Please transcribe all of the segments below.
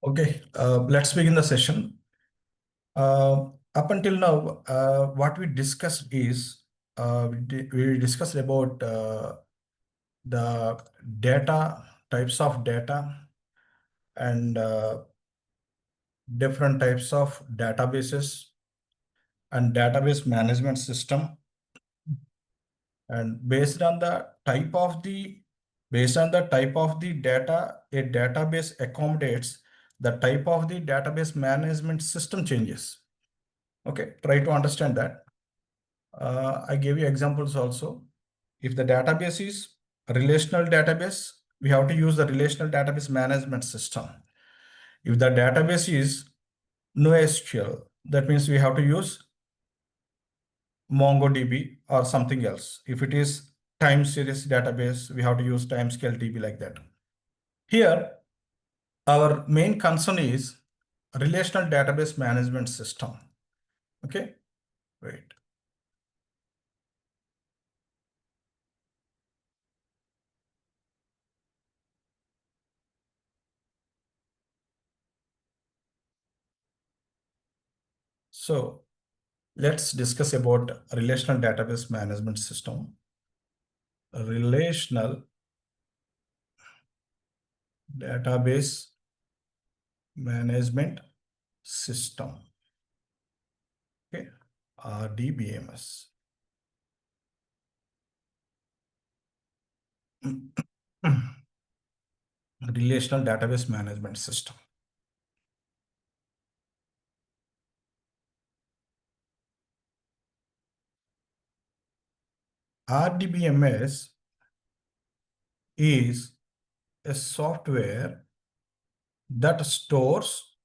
Okay, let's begin the session. Up until now, what we discussed is we discussed about the data, types of data, and different types of databases and database management system. And based on the type of the data, a database accommodates the type of the database management system changes. Okay, try to understand that. I gave you examples also. If the database is a relational database, we have to use the relational database management system. If the database is NoSQL, that means we have to use MongoDB or something else. If it is time series database, we have to use timescale DB like that. Here, our main concern is relational database management system. Okay, wait. So let's discuss about relational database management system. Relational database management system. Okay, RDBMS. Relational database management system. RDBMS is a software that stores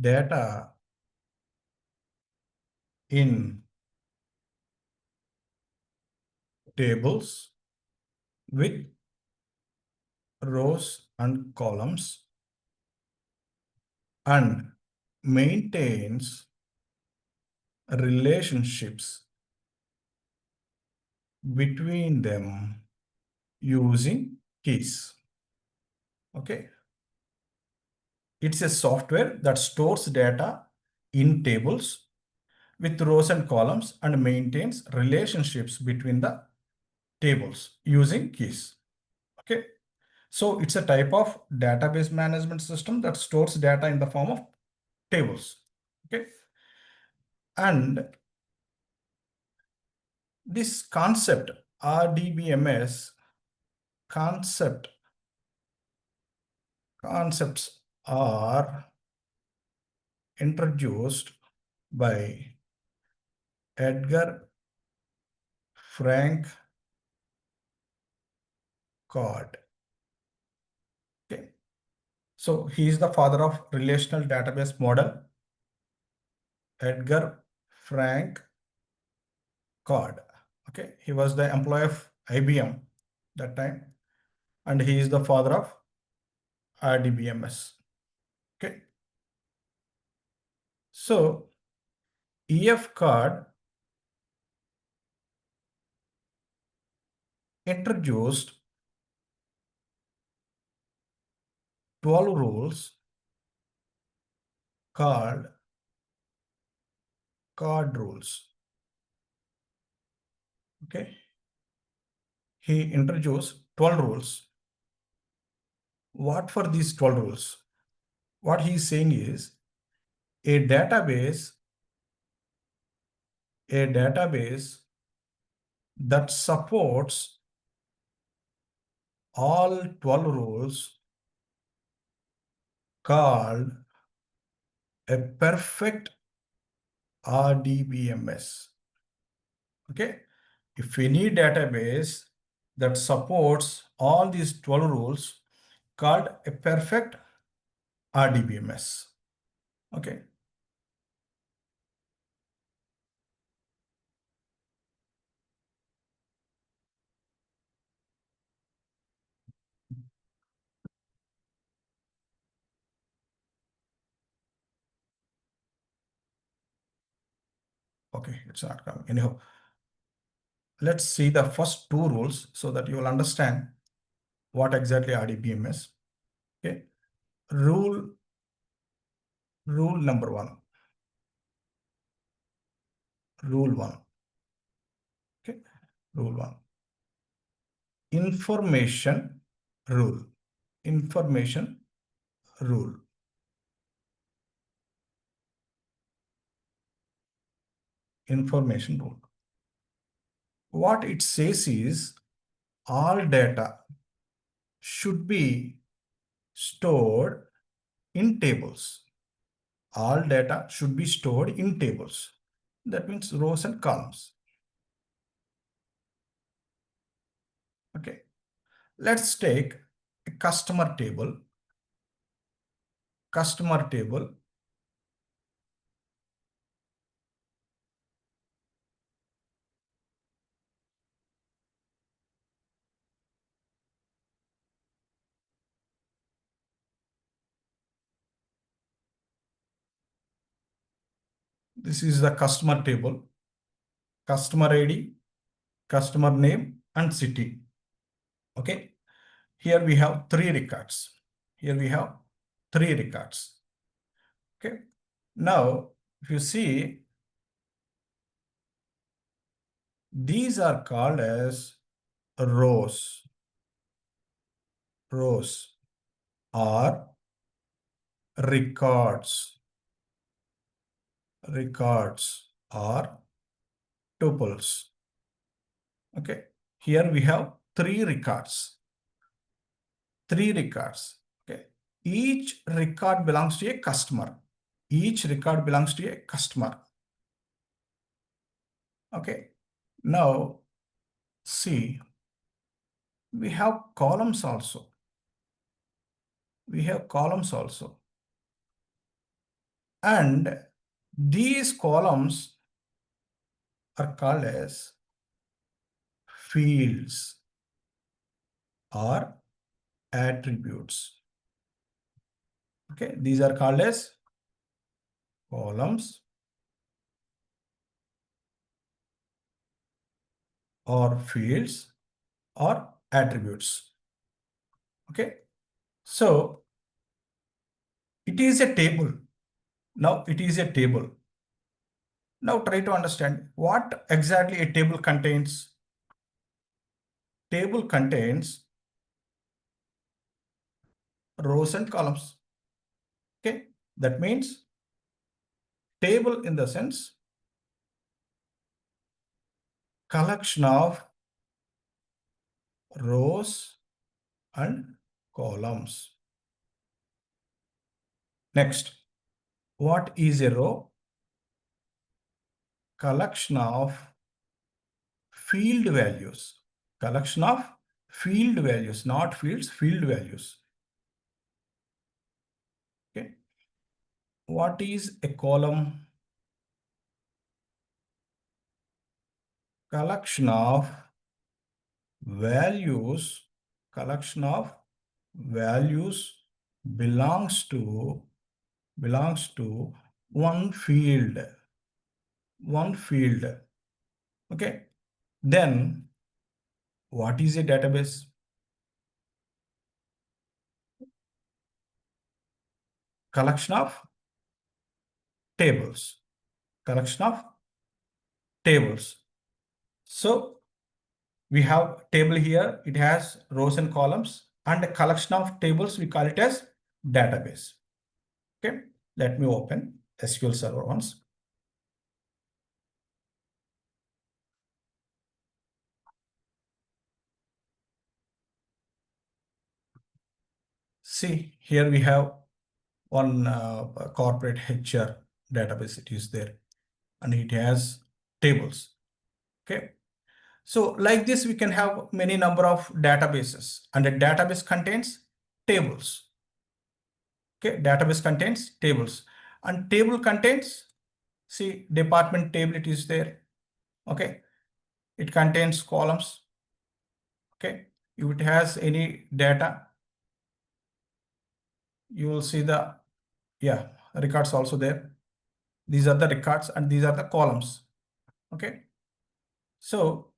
data in tables with rows and columns and maintains relationships between them using keys. Okay. It's a software that stores data in tables with rows and columns and maintains relationships between the tables using keys. Okay. So it's a type of database management system that stores data in the form of tables. Okay. And this concept, RDBMS concepts are introduced by Edgar Frank Card. Okay. So he is the father of relational database model, Edgar Frank Card. Okay. He was the employee of IBM that time, and he is the father of RDBMS. Okay. So EF Card introduced 12 rules called card rules. Okay. He introduced 12 rules. What for these 12 rules? What he is saying is a database that supports all 12 rules called a perfect RDBMS. Okay. If any database that supports all these 12 rules called a perfect RDBMS. Okay. Okay, it's not coming. Anyhow, let's see the first two rules so that you will understand what exactly RDBM is. Okay. Rule number one. Rule one. Okay. Rule one. Information rule. Information rule. Information rule. What it says is all data should be stored in tables. All data should be stored in tables. That means rows and columns. Okay. Let's take a customer table. Customer table. This is the customer table. Customer ID, customer name, and city. Okay. Here we have 3 records. Here we have 3 records. Okay. Now, if you see, these are called as rows. Rows or records. Records or tuples. Okay. Here we have 3 records. 3 records. Okay. Each record belongs to a customer. Each record belongs to a customer. Okay. Now, see, we have columns also. We have columns also. And these columns are called as fields or attributes. Okay. These are called as columns or fields or attributes. Okay. So it is a table. Now it is a table. Now try to understand what exactly a table contains. Table contains rows and columns. Okay. That means table in the sense collection of rows and columns. Next, what is a row? Collection of field values. Collection of field values, not fields, field values. Okay. What is a column? Collection of values. Collection of values belongs to one field. One field. Okay. Then what is a database? Collection of tables. Collection of tables. So we have table here. It has rows and columns, and a collection of tables. We call it as database. Okay. Let me open SQL Server once. See, here we have one corporate HR database. It is there, and it has tables. Okay. So like this, we can have many number of databases, and a database contains tables. Okay. Database contains tables, and table contains, see, department table, it is there. Okay. It contains columns. Okay. If it has any data, you will see the, yeah, records also there. These are the records and these are the columns. Okay. So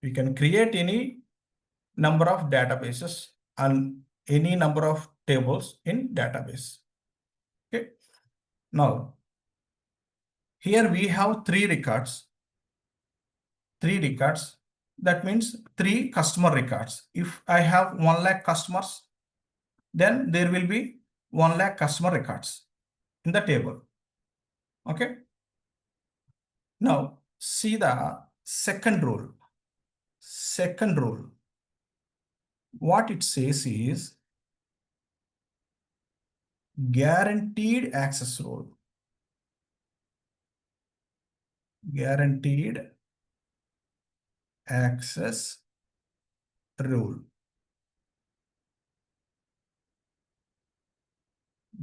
we can create any number of databases and any number of tables in database. Okay. Now, here we have three records. That means 3 customer records. If I have 1 lakh customers, then there will be 1 lakh customer records in the table. Okay. Now, see the second rule. What it says is guaranteed access rule. Guaranteed access rule.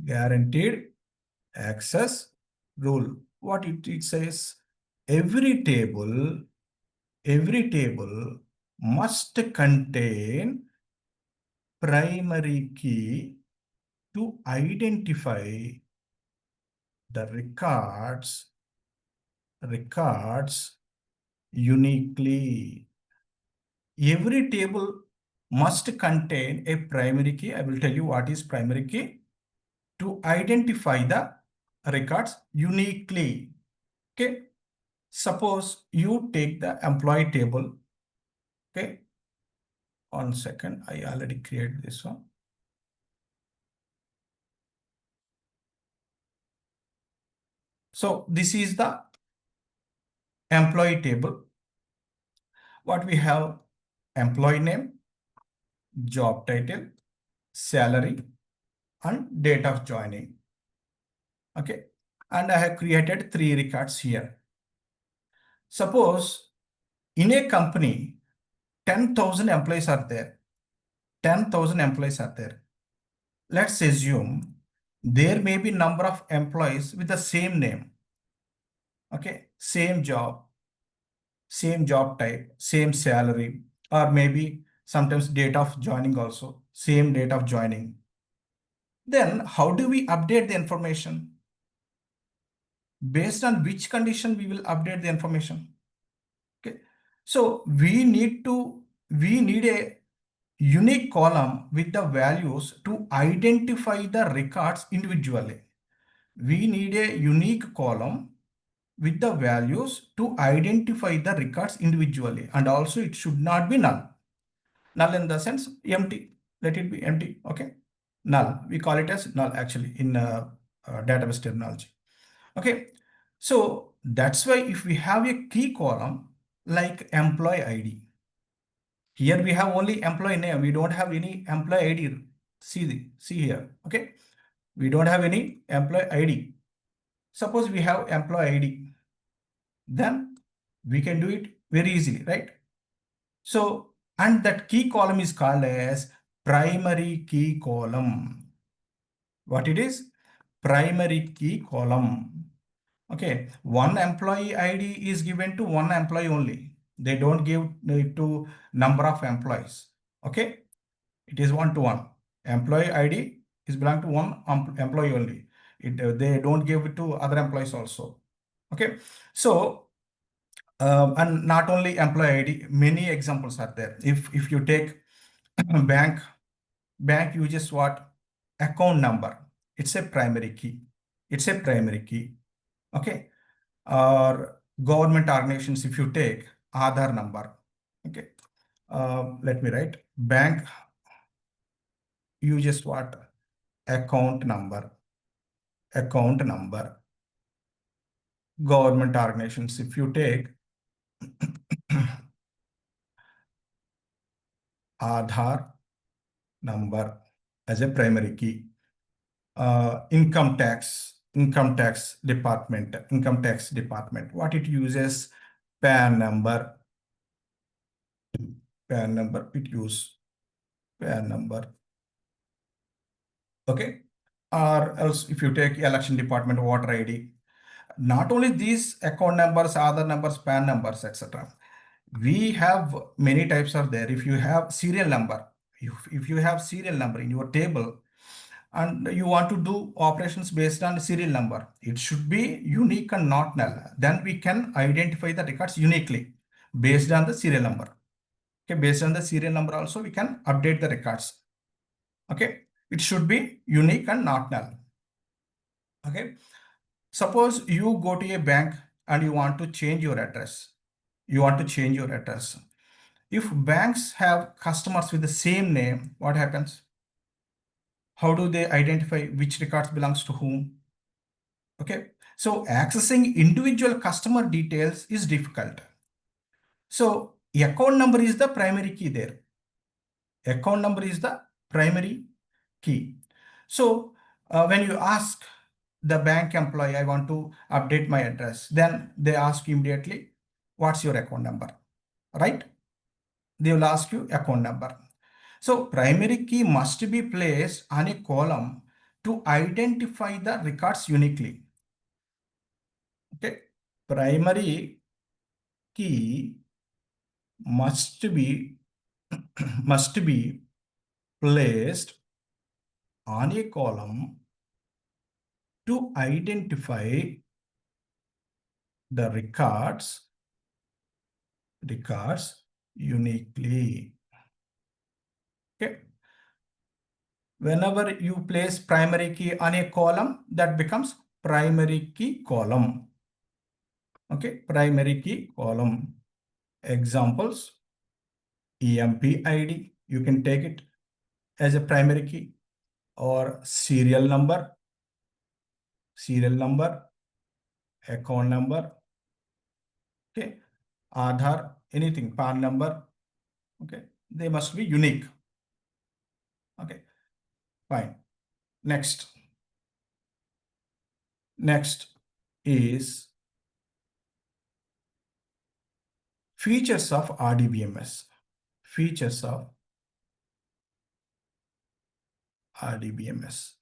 Guaranteed access rule. What it says? Every table must contain primary key to identify the records uniquely. Every table must contain a primary key. I will tell you what is primary key to identify the records uniquely. Okay. Suppose you take the employee table. Okay. 1 second. I already created this one. So this is the employee table. What we have: employee name, job title, salary, and date of joining. Okay. And I have created 3 records here. Suppose in a company, 10,000 employees are there. 10,000 employees are there. Let's assume there may be number of employees with the same name. Okay. Same job type, same salary, or maybe sometimes date of joining also, same date of joining. Then how do we update the information? Based on which condition we will update the information? Okay. So we need a unique column with the values to identify the records individually. We need a unique column with the values to identify the records individually, and also it should not be null. Null in the sense empty. Let it be empty. Okay. Null. We call it as null actually in database terminology. Okay. So that's why if we have a key column like employee ID, here we have only employee name. We don't have any employee ID. See here. Okay. We don't have any employee ID. Suppose we have employee ID, then we can do it very easily, right? So, and that key column is called as primary key column. What it is? Primary key column. Okay. One employee ID is given to one employee only. They don't give it to number of employees. Okay. It is 1-to-1. Employee ID is belong to one employee only. They don't give it to other employees also. Okay. So, and not only employee ID, many examples are there. If you take bank uses what? Account number. It's a primary key. Okay. Or government organizations, if you take Aadhaar number. Okay. Let me write. Bank uses what? Account number. Government organizations, if you take Aadhaar number as a primary key. Income tax department, what it uses? PAN number. It use PAN number. Okay. Or else if you take election department, voter ID. Not only these account numbers, other numbers, PAN numbers, etc. We have many types are there. If you have serial number, if you have serial number in your table and you want to do operations based on serial number, it should be unique and not null. Then we can identify the records uniquely based on the serial number. Okay, based on the serial number also we can update the records. Okay, it should be unique and not null. Okay, suppose you go to a bank and you want to change your address. You want to change your address. If banks have customers with the same name, what happens? How do they identify which records belongs to whom? Okay, so accessing individual customer details is difficult. So account number is the primary key there. Account number is the primary key. So when you ask the bank employee, I want to update my address, then they ask immediately, what's your account number, right? They will ask you account number. So primary key must be placed on a column to identify the records uniquely. Okay, primary key must be must be placed on a column to identify the records uniquely. Okay, whenever you place primary key on a column, that becomes primary key column. Okay, primary key column. Examples: EMP ID, you can take it as a primary key, or serial number, account number, okay, Aadhaar, anything, PAN number, okay, they must be unique. Okay, fine. Next is features of RDBMS. Features of RDBMS.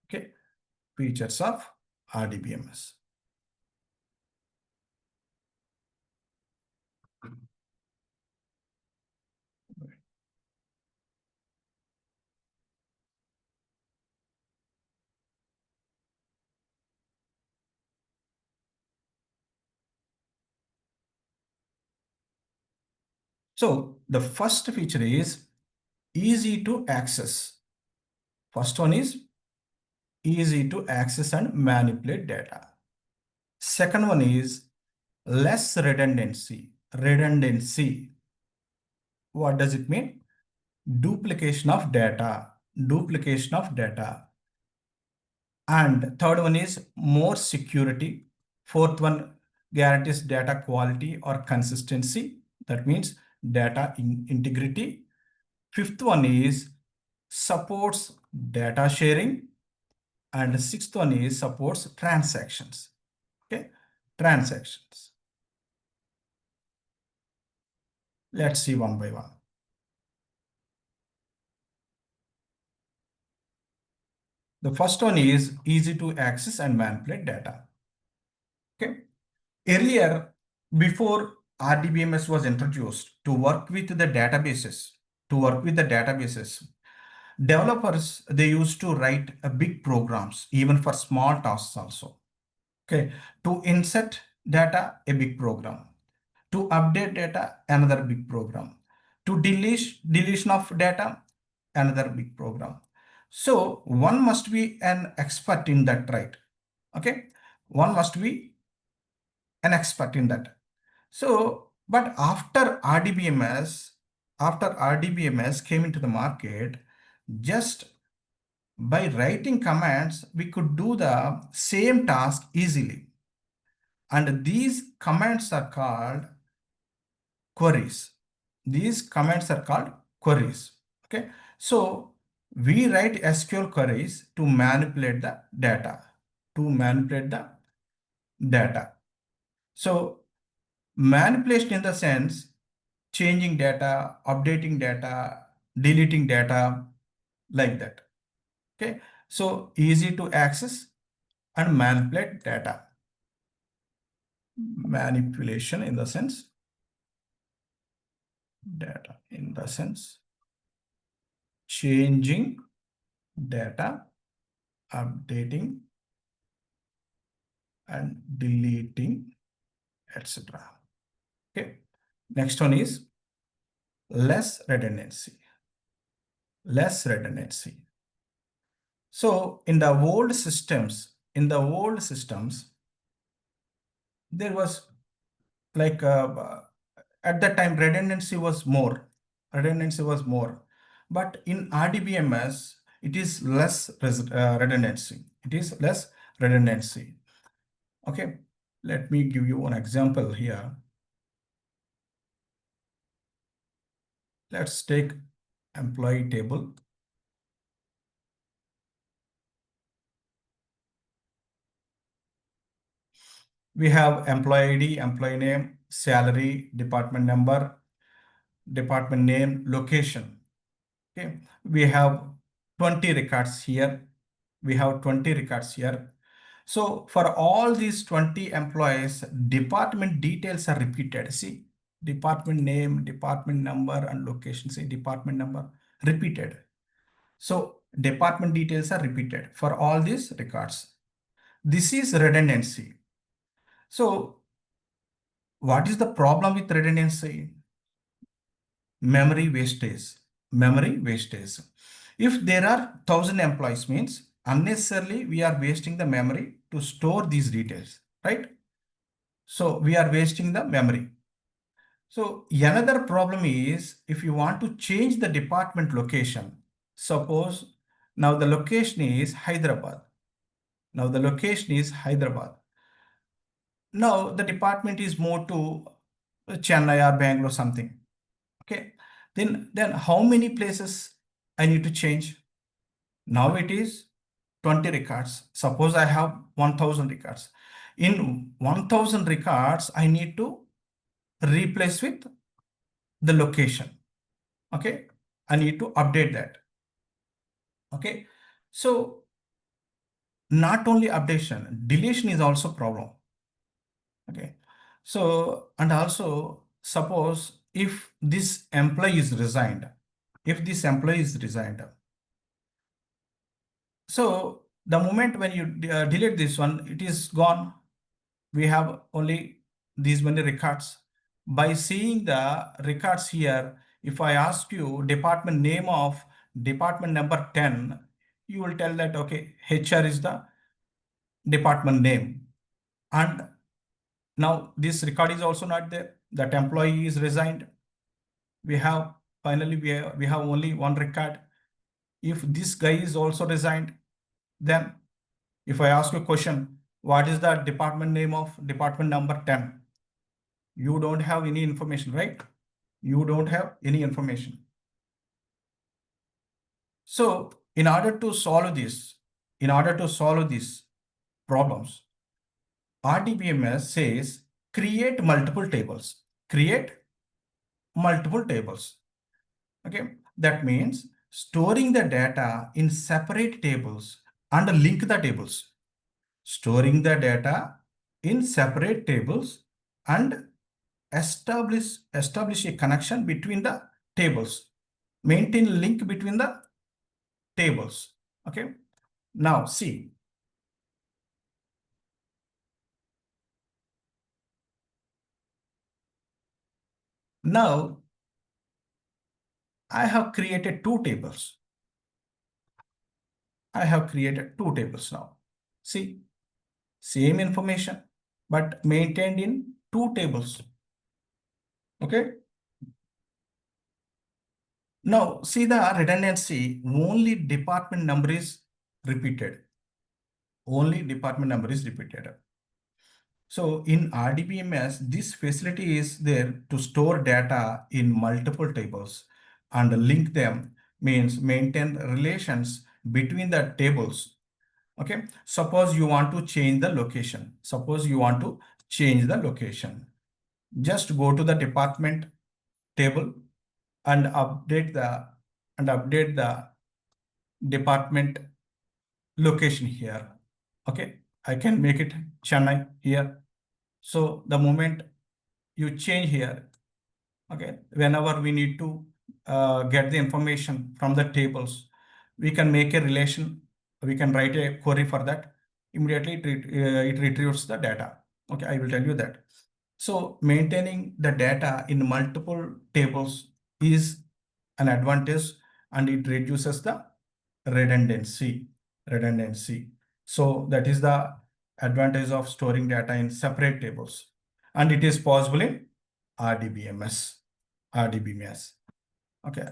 Okay, features of RDBMS. So the first feature is easy to access. First one is easy to access and manipulate data. Second one is less redundancy. What does it mean? Duplication of data. And third one is more security. Fourth one guarantees data quality or consistency. That means data integrity. Fifth one is supports data sharing. And the sixth one is supports transactions. Okay, transactions. Let's see one by one. The first one is easy to access and manipulate data. Okay. Earlier, before RDBMS was introduced, to work with the databases, developers, they used to write big programs, even for small tasks also. Okay. To insert data, a big program. To update data, another big program. To deletion of data, another big program. So one must be an expert in that, right? Okay, one must be an expert in that. So, but after RDBMS came into the market, just by writing commands, we could do the same task easily. And these commands are called queries. These commands are called queries. Okay, so we write SQL queries to manipulate the data. So manipulation in the sense changing data, updating data, deleting data, like that. Okay, so easy to access and manipulate data. Manipulation in the sense changing data, updating and deleting, etc. Okay, next one is less redundancy. Less redundancy. So in the old systems, there was like at that time redundancy was more. But in RDBMS, it is less redundancy. It is less redundancy. Okay, let me give you one example here. Let's take employee table. We have employee ID, employee name, salary, department number, department name, location. Okay, we have 20 records here. So for all these 20 employees, department details are repeated. See, department name, department number, and location. See, department number repeated. So department details are repeated for all these records. This is redundancy. So what is the problem with redundancy? Memory wastage. If there are 1,000 employees, means unnecessarily we are wasting the memory to store these details, right? So we are wasting the memory. So another problem is if you want to change the department location, suppose now the location is Hyderabad. Now the department is moved to Chennai or Bangalore something. Okay. Then how many places I need to change? Now it is 20 records. Suppose I have 1,000 records. In 1,000 records, I need to replace with the location. Okay. I need to update that. Okay. So not only updation, deletion is also problem. Okay. So, and also suppose if this employee is resigned, so the moment when you delete this one, it is gone. We have only these many records. By seeing the records here, if I ask you department name of department number 10, you will tell that, okay, HR is the department name. And now this record is also not there. That employee is resigned. We have only one record. If this guy is also resigned, then if I ask you a question, what is the department name of department number 10? You don't have any information, right? You don't have any information. So in order to solve these problems, RDBMS says create multiple tables. Okay, that means storing the data in separate tables and link the tables. Storing the data in separate tables and establish a connection between the tables. Maintain link between the tables. Okay. Now see. Now I have created two tables. Now. See, same information, but maintained in two tables. Okay. Now see the redundancy, only department number is repeated. So in RDBMS, this facility is there to store data in multiple tables and link them, means maintain relations between the tables. Okay. Suppose you want to change the location. Just go to the department table and update the department location here. Okay. I can make it Chennai here. So the moment you change here, okay, whenever we need to get the information from the tables, we can make a relation. We can write a query for that. Immediately it retrieves the data. Okay, I will tell you that. So maintaining the data in multiple tables is an advantage, and it reduces the redundancy. So that is the advantage of storing data in separate tables. And it is possible in RDBMS. Okay.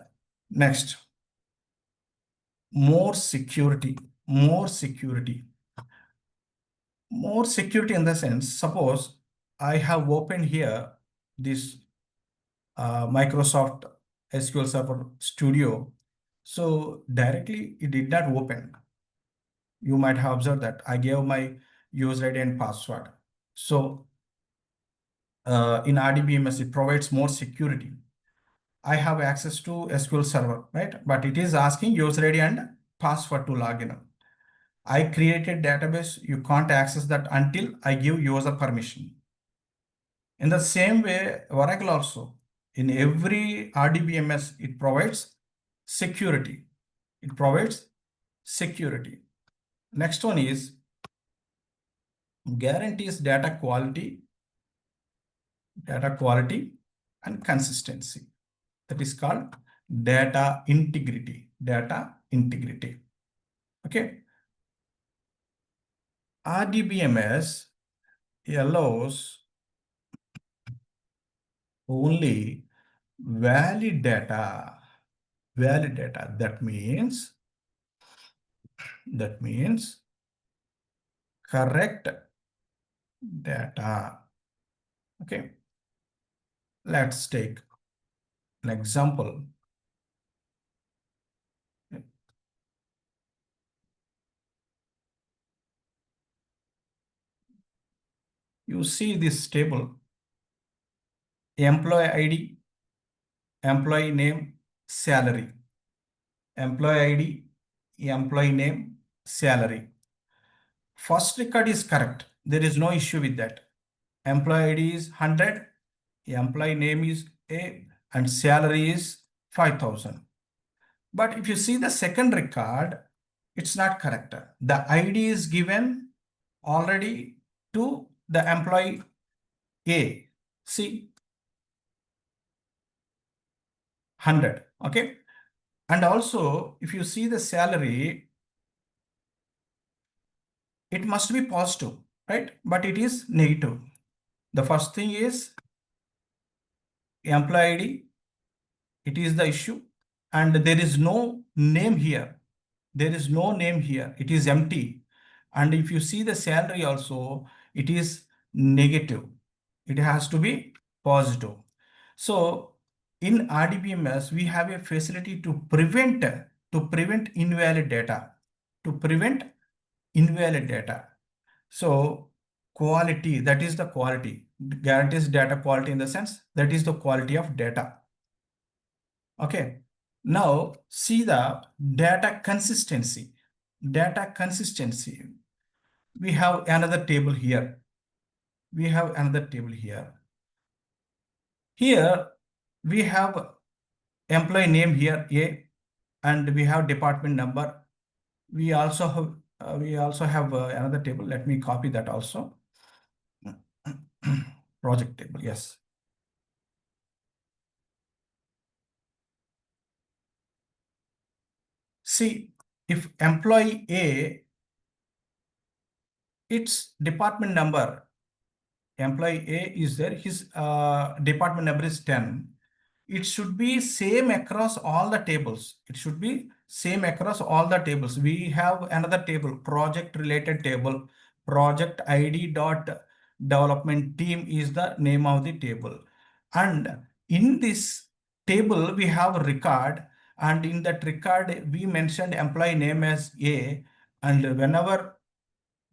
Next, more security in the sense, suppose I have opened here this Microsoft SQL Server Studio. So directly it did not open. You might have observed that I gave my user ID and password. So in RDBMS, it provides more security. I have access to SQL Server, right? But it is asking user ID and password to log in. I created database. You can't access that until I give user permission. In the same way, Oracle also, in every RDBMS, it provides security. Next one is guarantees data quality and consistency. That is called data integrity. Okay. RDBMS allows only valid data. That means correct data. Okay. Let's take an example. You see this table, employee ID, employee name, salary. Employee ID, employee name, salary. First record is correct. There is no issue with that. Employee ID is 100, employee name is A, and salary is 5,000. But if you see the second record, it's not correct. The ID is given already to the employee A. See, 100. Okay. And also, if you see the salary, it must be positive, right? But it is negative. The first thing is employee ID. It is the issue. And there is no name here. It is empty. And if you see the salary also, it is negative. It has to be positive. So in RDBMS, we have a facility to prevent invalid data. So quality, that is the quality. Guarantees data quality in the sense that is the quality of data. Okay. Now see the data consistency. We have another table here. Here we have employee name here A, and we have department number. We also have another table. Let me copy that also. Project table, yes. See, if employee A, its department number, employee A is there, his department number is 10. It should be same across all the tables. We have another table, project related table. Project ID dot development team is the name of the table. And in this table, we have a record. And in that record, we mentioned employee name as A. And whenever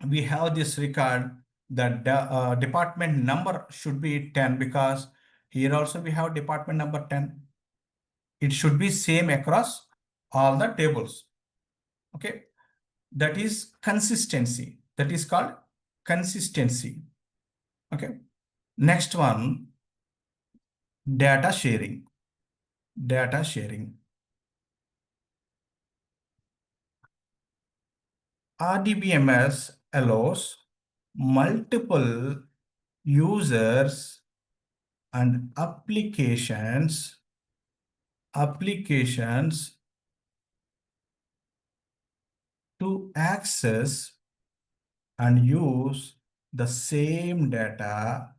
we have this record, the department number should be 10, because here also we have department number 10. It should be same across all the tables. Okay. That is consistency. That is called consistency. Okay. Next one, data sharing. RDBMS allows multiple users and applications applications to access and use the same data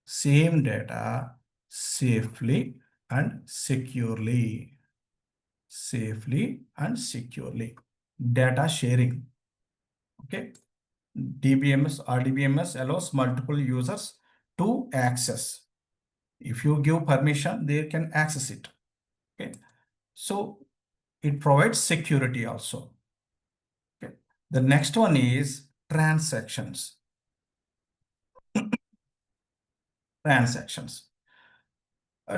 safely and securely. Safely and securely. Data sharing. Okay. DBMS or DBMS allows multiple users to access. If you give permission, they can access it. Okay. So it provides security also. Okay. The next one is transactions. Transactions.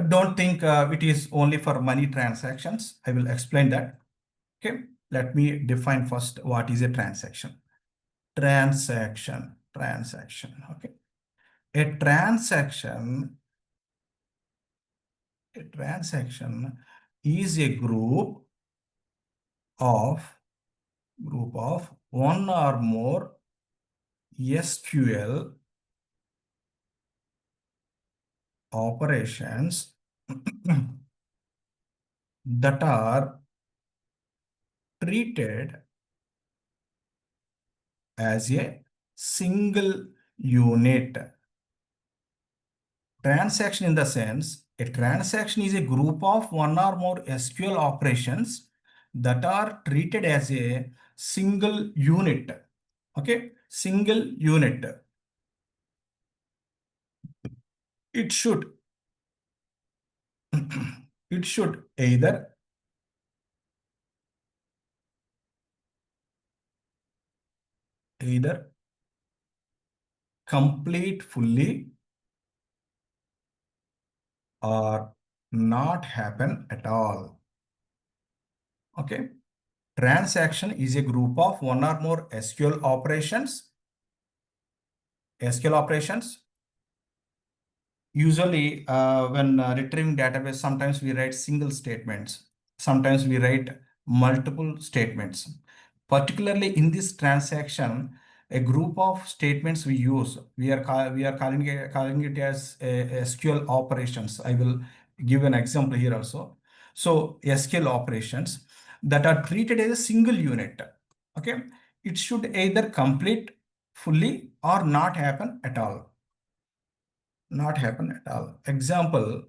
Don't think it is only for money transactions. I will explain that. Okay. Let me define first what is a transaction. Transaction. Okay. A transaction is a group of one or more SQL operations that are treated as a single unit. Transaction in the sense, a transaction is a group of one or more SQL operations that are treated as a single unit. Okay, single unit. It should it should either complete fully or not happen at all. Okay. Transaction is a group of one or more SQL operations. Usually, when retrieving database, sometimes we write single statements. Sometimes we write multiple statements. Particularly in this transaction, a group of statements we use. We are calling it as SQL operations. I will give an example here also. So SQL operations that are treated as a single unit. Okay, it should either complete fully or not happen at all. Example,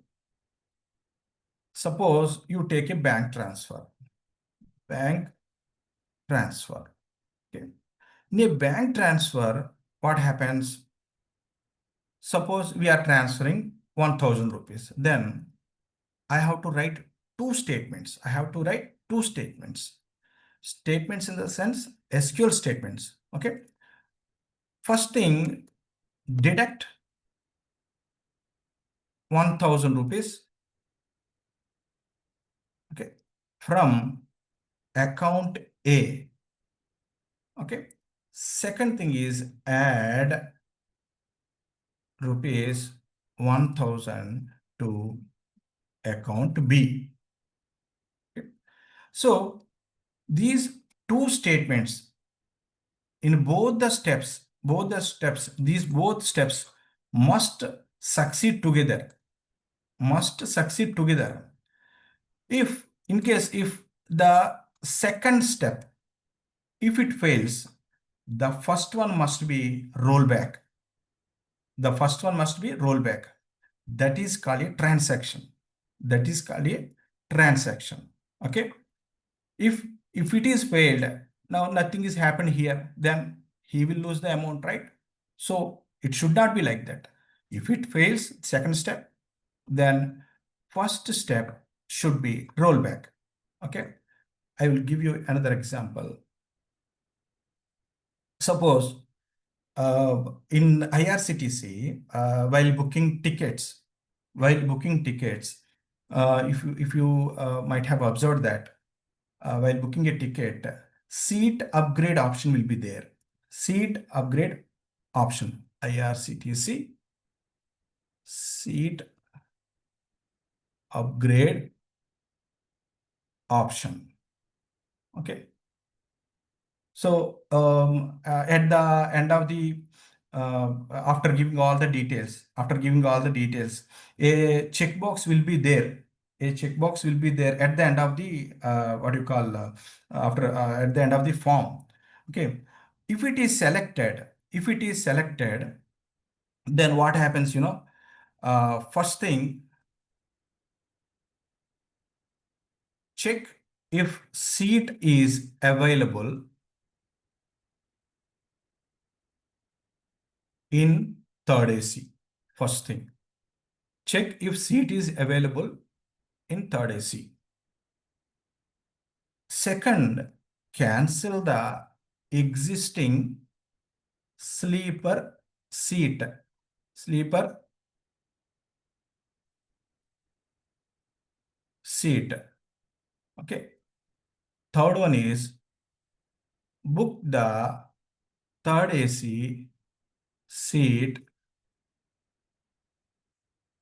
suppose you take a bank transfer. Okay. In a bank transfer, what happens? Suppose we are transferring 1000 rupees. Then I have to write two statements. Statements in the sense SQL statements. Okay. First thing, deduct 1000 rupees. Okay. From account A. Okay. Second thing is add rupees 1000 to account B. Okay. So these two statements in both steps must succeed together. If in case if the second step, if it fails, the first one must be rollback. That is called a transaction. Okay. If it is failed, now nothing is happened here, then he will lose the amount, right? So it should not be like that. If it fails, second step, then first step should be rollback. Okay. I will give you another example. Suppose in IRCTC, while booking tickets, if you might have observed that while booking a ticket, seat upgrade option will be there. IRCTC seat upgrade option. Okay. So at the end of the after giving all the details, a checkbox will be there. a checkbox will be there at the end of the what you call after at the end of the form. Okay, if it is selected, then what happens? First thing, check if seat is available in third AC. First thing, check if seat is available in third AC. Second, cancel the existing sleeper seat. Sleeper seat. Okay. Third one is book the third AC seat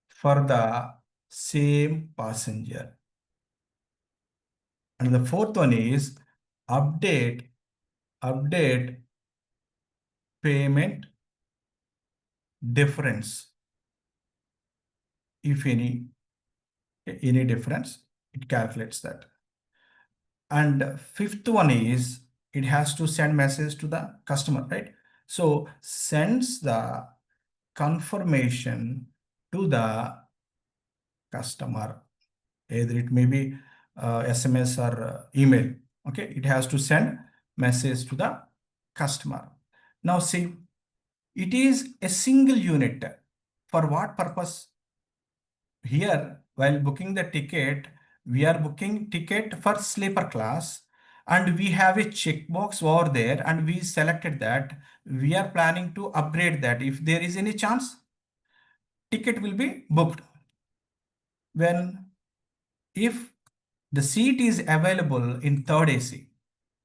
for the same passenger. And the fourth one is update payment difference. If any difference, it calculates that. And fifth one is it has to send message to the customer, right? So sends the confirmation to the customer. Either it may be SMS or email. Okay, it has to send message to the customer. Now see, it is a single unit. For what purpose? Here, while booking the ticket, we are booking ticket for sleeper class and we have a checkbox over there and we selected that. We are planning to upgrade that. If there is any chance, ticket will be booked. If the seat is available in third AC,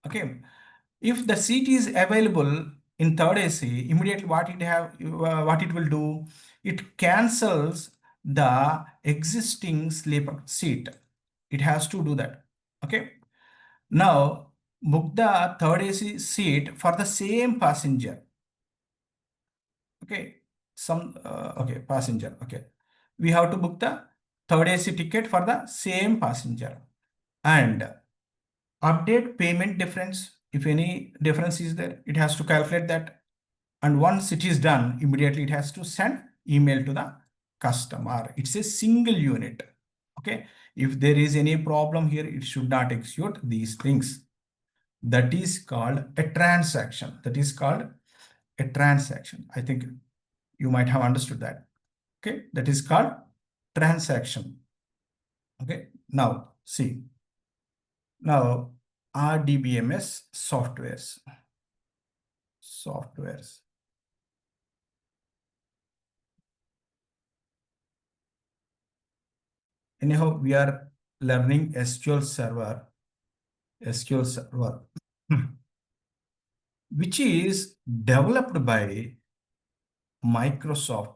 okay, if the seat is available in third AC, immediately what it will do, it cancels the existing sleeper seat. It has to do that. Okay. Now book the third AC seat for the same passenger. Okay. Okay, passenger. Okay. We have to book the third AC ticket for the same passenger and update payment difference. If any difference is there, it has to calculate that. And once it is done, immediately it has to send email to the customer. It's a single unit. Okay. If there is any problem here, it should not execute these things. That is called a transaction. I think you might have understood that. Okay. That is called transaction. Okay. Now see. Now RDBMS softwares. Anyhow, we are learning SQL Server, which is developed by Microsoft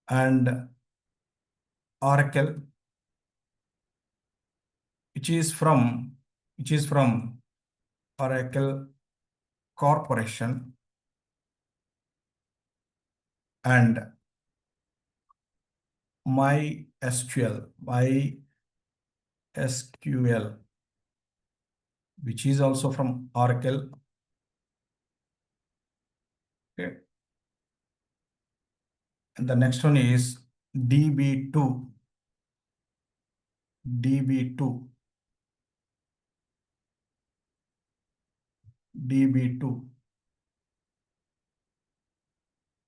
and Oracle, which is from Oracle Corporation and MySQL, which is also from Oracle. Okay. And the next one is DB2.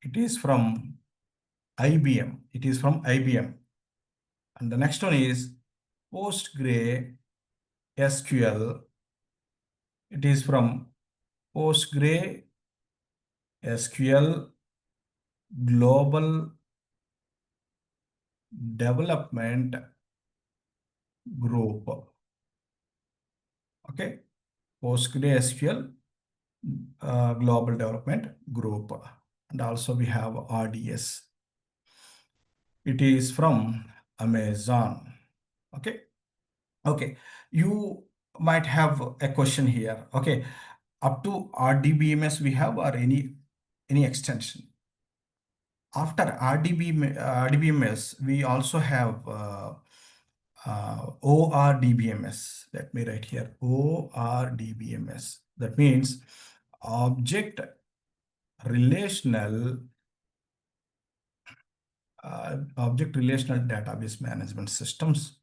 It is from IBM. And the next one is PostgreSQL. It is from PostgreSQL Global Development Group. Okay. PostgreSQL Global Development Group. And also we have RDS. It is from Amazon. Okay. Okay. You might have a question here. Okay. Up to RDBMS we have or any extension? After RDBMS, we also have ORDBMS. Let me write here ORDBMS. That means object relational database management systems.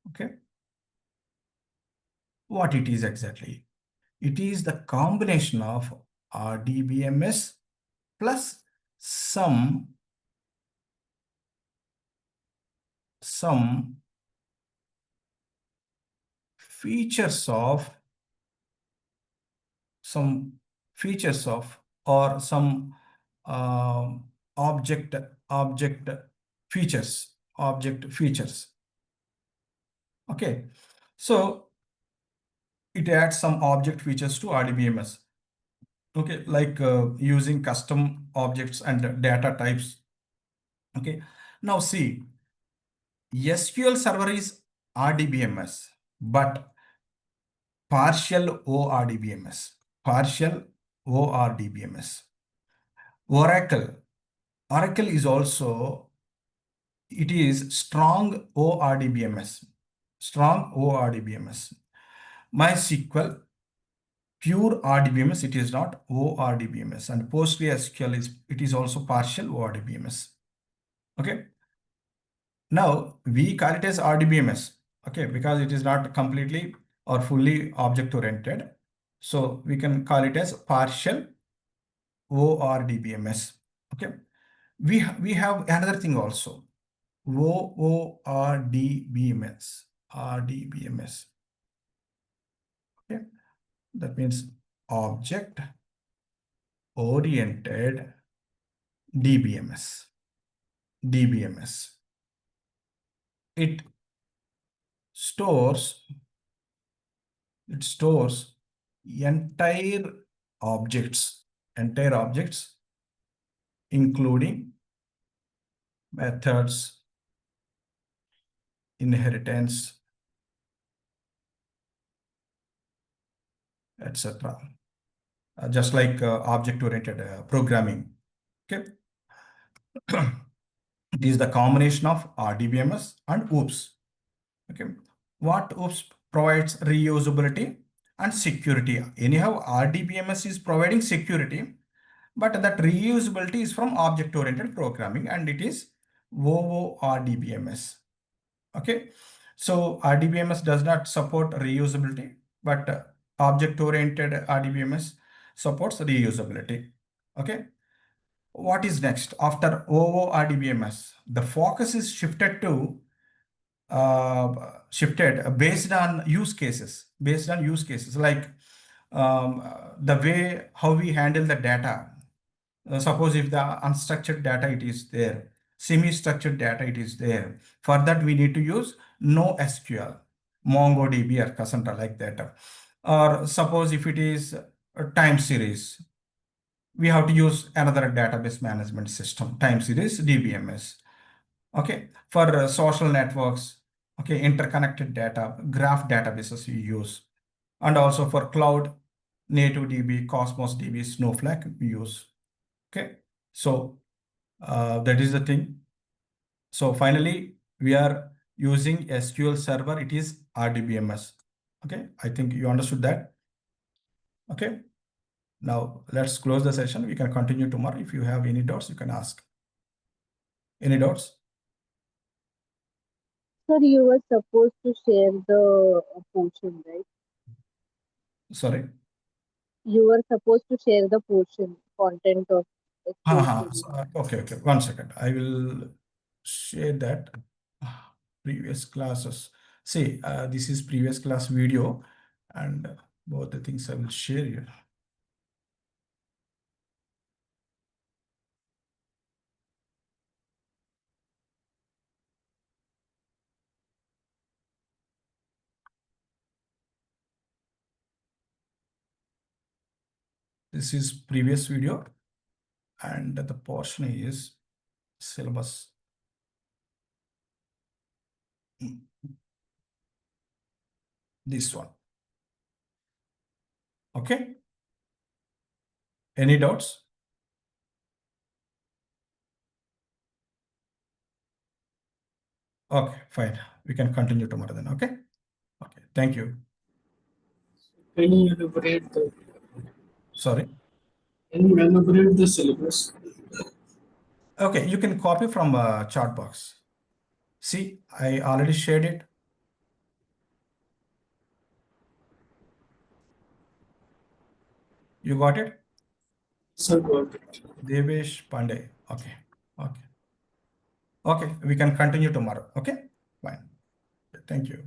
Okay, what it is exactly? It is the combination of RDBMS plus some features of or some object features. Okay, so it adds some object features to RDBMS. Okay, like using custom objects and data types. Okay, now see, SQL Server is RDBMS, but partial ORDBMS. Oracle is also, it is strong ORDBMS. MySQL, pure RDBMS, it is not ORDBMS. And PostgreSQL it is also partial ORDBMS. Okay. Now we call it as RDBMS. Okay, because it is not completely or fully object oriented. So we can call it as partial ORDBMS. Okay. We have another thing also. OORDBMS. RDBMS. Okay. That means object oriented DBMS. It stores entire objects, including methods, inheritance, etc. Just like object-oriented programming. Okay. It is the combination of RDBMS and OOPS. Okay. What OOPS provides reusability and security. Anyhow, RDBMS is providing security, but that reusability is from object-oriented programming, and it is OORDBMS. Okay. So RDBMS does not support reusability, but object-oriented RDBMS supports reusability. Okay. What is next? After OORDBMS, the focus is shifted based on use cases. Like the way how we handle the data. Suppose if the unstructured data it is there, semi-structured data it is there. For that we need to use NoSQL, MongoDB or Cassandra like that. Or suppose if it is a time series, we have to use another database management system, time series DBMS. Okay, for social networks, okay, interconnected data, graph databases we use, and also for cloud, native DB, Cosmos DB, Snowflake we use. Okay, so that is the thing. So finally, we are using SQL Server. It is RDBMS. Okay, I think you understood that. Okay, now let's close the session. We can continue tomorrow. If you have any doubts, you can ask. Any doubts? Sir, you were supposed to share the portion, right? Sorry. You were supposed to share the portion, content of SQL Server. Okay. 1 second. I will share that. Previous classes. See, this is previous class video, and both the things I will share here. This is previous video, and the portion is syllabus. This one. Okay. Any doubts? Okay, fine. We can continue tomorrow then. Okay. Okay. Thank you. Can you elaborate the Sorry. Can you elaborate the syllabus? Okay, you can copy from a chart box. See, I already shared it. You got it? Sir, got it. Devesh Pandey. Okay. Okay. Okay, we can continue tomorrow. Okay, fine. Thank you.